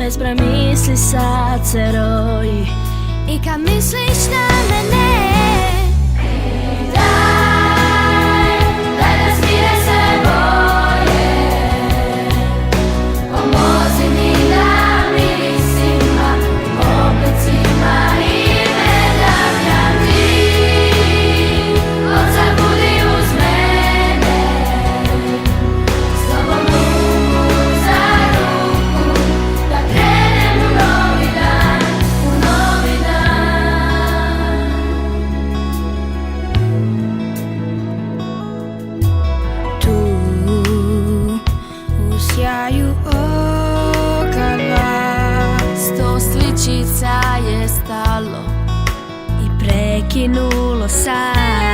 bez premisli sad se roji. I kad misliš na mene, daj da smire se boje, pomozi mi da mirisima, oblicima i medalja ti. Oca budi uz mene, s tobom ruku za ruku, da krenem u novi dan, u novi dan. Tu u sjaju oka dva, 100 sličica je stalo i prekinulo san.